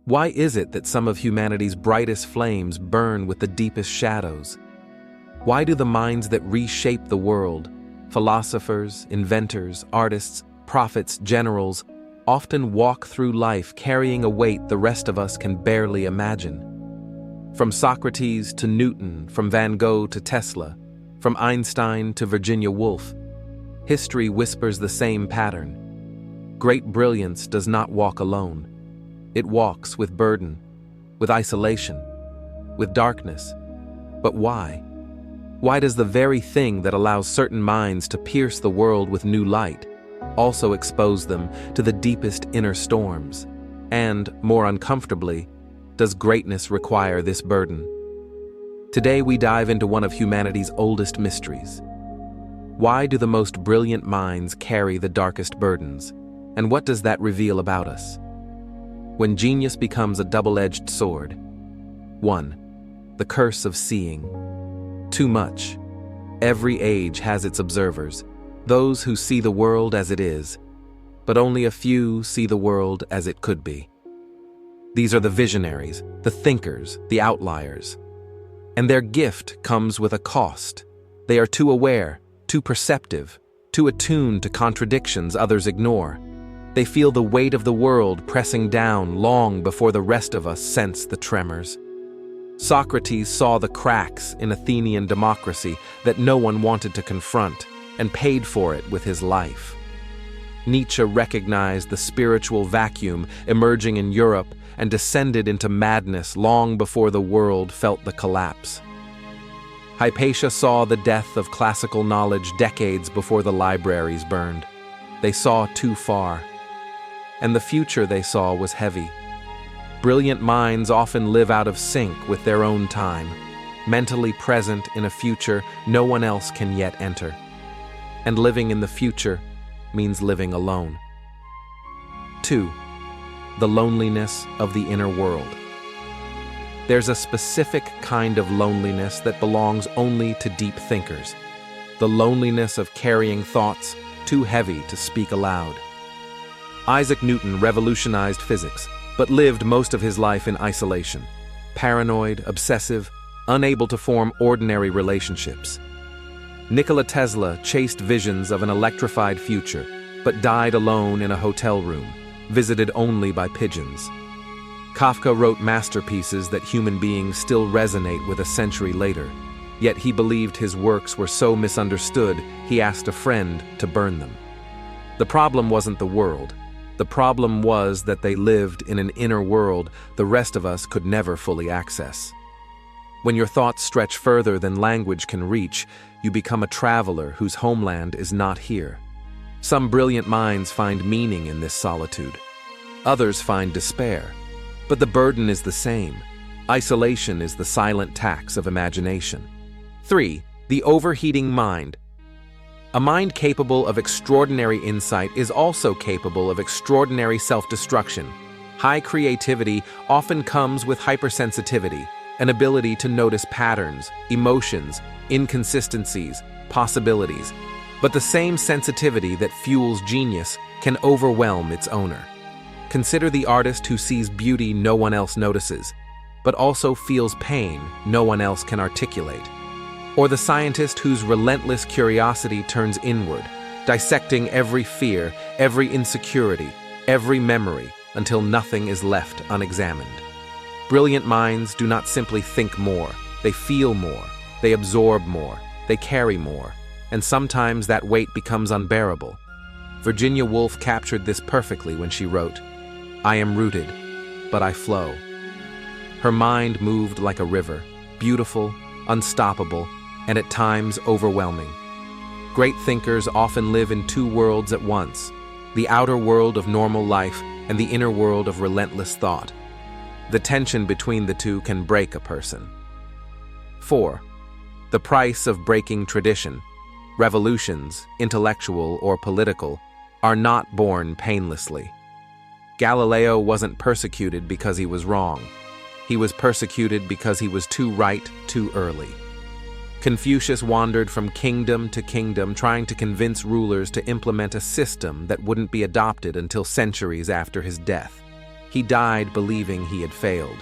Why is it that some of humanity's brightest flames burn with the deepest shadows? Why do the minds that reshape the world, philosophers, inventors, artists, prophets, generals, often walk through life carrying a weight the rest of us can barely imagine? From Socrates to Newton, from Van Gogh to Tesla, from Einstein to Virginia Woolf, history whispers the same pattern. Great brilliance does not walk alone. It walks with burden, with isolation, with darkness. But why? Why does the very thing that allows certain minds to pierce the world with new light also expose them to the deepest inner storms? And, more uncomfortably, does greatness require this burden? Today we dive into one of humanity's oldest mysteries. Why do the most brilliant minds carry the darkest burdens? And what does that reveal about us? When genius becomes a double-edged sword. 1. The curse of seeing. Too much. Every age has its observers, those who see the world as it is, but only a few see the world as it could be. These are the visionaries, the thinkers, the outliers. And their gift comes with a cost. They are too aware, too perceptive, too attuned to contradictions others ignore. They feel the weight of the world pressing down long before the rest of us sense the tremors. Socrates saw the cracks in Athenian democracy that no one wanted to confront and paid for it with his life. Nietzsche recognized the spiritual vacuum emerging in Europe and descended into madness long before the world felt the collapse. Hypatia saw the death of classical knowledge decades before the libraries burned. They saw too far. And the future they saw was heavy. Brilliant minds often live out of sync with their own time, mentally present in a future no one else can yet enter. And living in the future means living alone. 2. The loneliness of the inner world. There's a specific kind of loneliness that belongs only to deep thinkers. The loneliness of carrying thoughts too heavy to speak aloud. Isaac Newton revolutionized physics, but lived most of his life in isolation. Paranoid, obsessive, unable to form ordinary relationships. Nikola Tesla chased visions of an electrified future, but died alone in a hotel room, visited only by pigeons. Kafka wrote masterpieces that human beings still resonate with a century later, yet he believed his works were so misunderstood he asked a friend to burn them. The problem wasn't the world. The problem was that they lived in an inner world the rest of us could never fully access. When your thoughts stretch further than language can reach, you become a traveler whose homeland is not here. Some brilliant minds find meaning in this solitude. Others find despair. But the burden is the same. Isolation is the silent tax of imagination. 3. The overheating mind. A mind capable of extraordinary insight is also capable of extraordinary self-destruction. High creativity often comes with hypersensitivity, an ability to notice patterns, emotions, inconsistencies, possibilities. But the same sensitivity that fuels genius can overwhelm its owner. Consider the artist who sees beauty no one else notices, but also feels pain no one else can articulate. Or the scientist whose relentless curiosity turns inward, dissecting every fear, every insecurity, every memory, until nothing is left unexamined. Brilliant minds do not simply think more, they feel more, they absorb more, they carry more, and sometimes that weight becomes unbearable. Virginia Woolf captured this perfectly when she wrote, "I am rooted, but I flow." Her mind moved like a river, beautiful, unstoppable, and at times overwhelming. Great thinkers often live in two worlds at once, the outer world of normal life and the inner world of relentless thought. The tension between the two can break a person. 4. The price of breaking tradition. Revolutions, intellectual or political, are not born painlessly. Galileo wasn't persecuted because he was wrong. He was persecuted because he was too right too early. Confucius wandered from kingdom to kingdom trying to convince rulers to implement a system that wouldn't be adopted until centuries after his death. He died believing he had failed.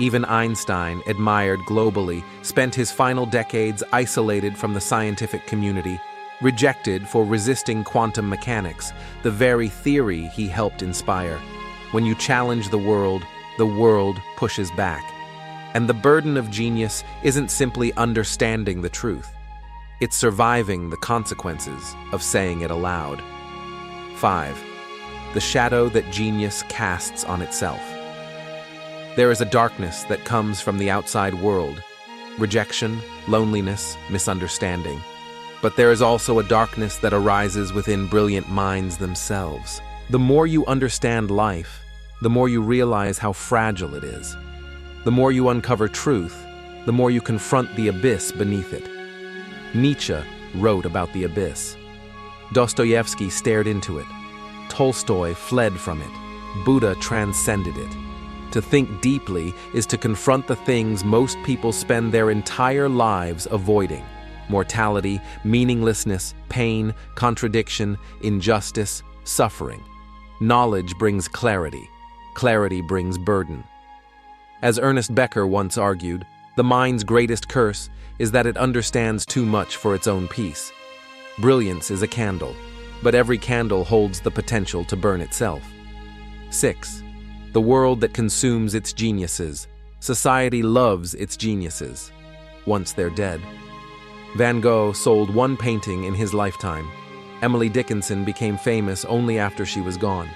Even Einstein, admired globally, spent his final decades isolated from the scientific community, rejected for resisting quantum mechanics, the very theory he helped inspire. When you challenge the world pushes back. And the burden of genius isn't simply understanding the truth. It's surviving the consequences of saying it aloud. 5. The shadow that genius casts on itself. There is a darkness that comes from the outside world, rejection, loneliness, misunderstanding. But there is also a darkness that arises within brilliant minds themselves. The more you understand life, the more you realize how fragile it is. The more you uncover truth, the more you confront the abyss beneath it. Nietzsche wrote about the abyss. Dostoevsky stared into it. Tolstoy fled from it. Buddha transcended it. To think deeply is to confront the things most people spend their entire lives avoiding: mortality, meaninglessness, pain, contradiction, injustice, suffering. Knowledge brings clarity. Clarity brings burden. As Ernest Becker once argued, the mind's greatest curse is that it understands too much for its own peace. Brilliance is a candle, but every candle holds the potential to burn itself. 6. The world that consumes its geniuses. Society loves its geniuses, once they're dead. Van Gogh sold one painting in his lifetime. Emily Dickinson became famous only after she was gone.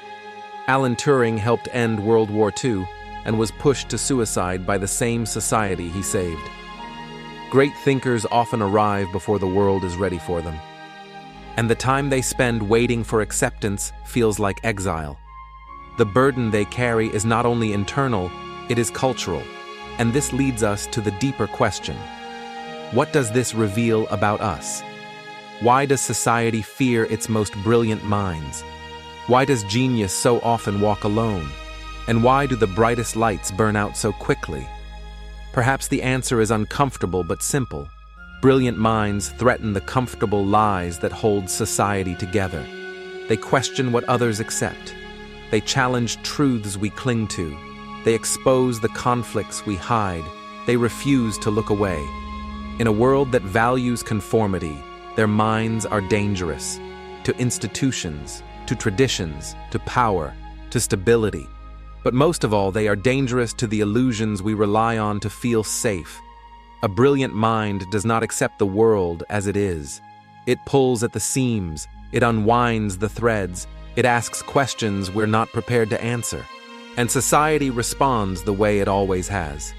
Alan Turing helped end World War II and was pushed to suicide by the same society he saved. Great thinkers often arrive before the world is ready for them. And the time they spend waiting for acceptance feels like exile. The burden they carry is not only internal, it is cultural. And this leads us to the deeper question. What does this reveal about us? Why does society fear its most brilliant minds? Why does genius so often walk alone? And why do the brightest lights burn out so quickly? Perhaps the answer is uncomfortable but simple. Brilliant minds threaten the comfortable lies that hold society together. They question what others accept. They challenge truths we cling to. They expose the conflicts we hide. They refuse to look away. In a world that values conformity, their minds are dangerous to institutions, to traditions, to power, to stability. But most of all, they are dangerous to the illusions we rely on to feel safe. A brilliant mind does not accept the world as it is. It pulls at the seams, it unwinds the threads, it asks questions we're not prepared to answer. And society responds the way it always has.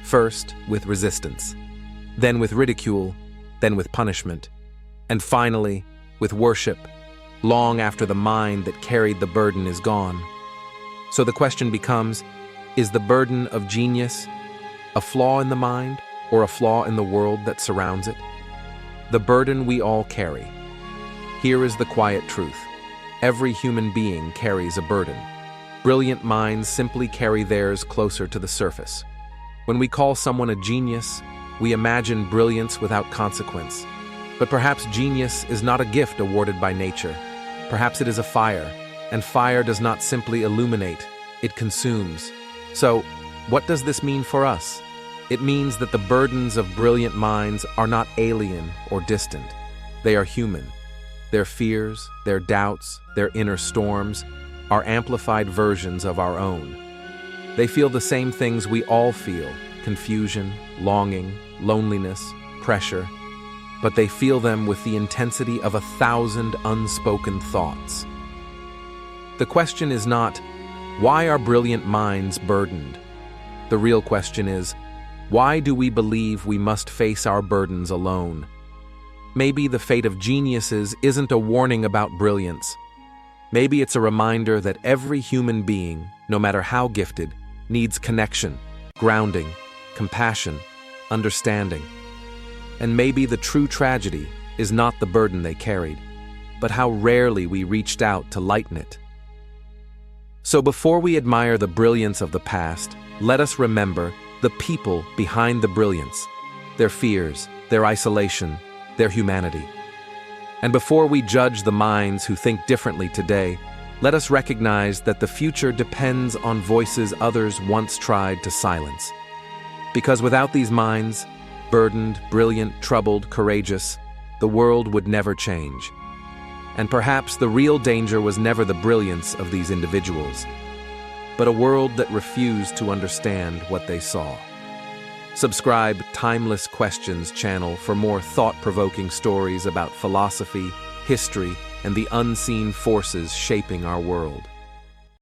First, with resistance. Then with ridicule. Then with punishment. And finally, with worship, long after the mind that carried the burden is gone. So the question becomes, is the burden of genius a flaw in the mind or a flaw in the world that surrounds it? The burden we all carry. Here is the quiet truth. Every human being carries a burden. Brilliant minds simply carry theirs closer to the surface. When we call someone a genius, we imagine brilliance without consequence. But perhaps genius is not a gift awarded by nature. Perhaps it is a fire, and fire does not simply illuminate, it consumes. So, what does this mean for us? It means that the burdens of brilliant minds are not alien or distant. They are human. Their fears, their doubts, their inner storms are amplified versions of our own. They feel the same things we all feel: confusion, longing, loneliness, pressure. But they feel them with the intensity of 1,000 unspoken thoughts. The question is not, why are brilliant minds burdened? The real question is, why do we believe we must face our burdens alone? Maybe the fate of geniuses isn't a warning about brilliance. Maybe it's a reminder that every human being, no matter how gifted, needs connection, grounding, compassion, understanding. And maybe the true tragedy is not the burden they carried, but how rarely we reached out to lighten it. So before we admire the brilliance of the past, let us remember the people behind the brilliance, their fears, their isolation, their humanity. And before we judge the minds who think differently today, Let us recognize that the future depends on voices others once tried to silence. Because without these minds, burdened, brilliant, troubled, courageous, the world would never change. And perhaps the real danger was never the brilliance of these individuals, but a world that refused to understand what they saw. Subscribe Timeless Questions channel for more thought-provoking stories about philosophy, history, and the unseen forces shaping our world.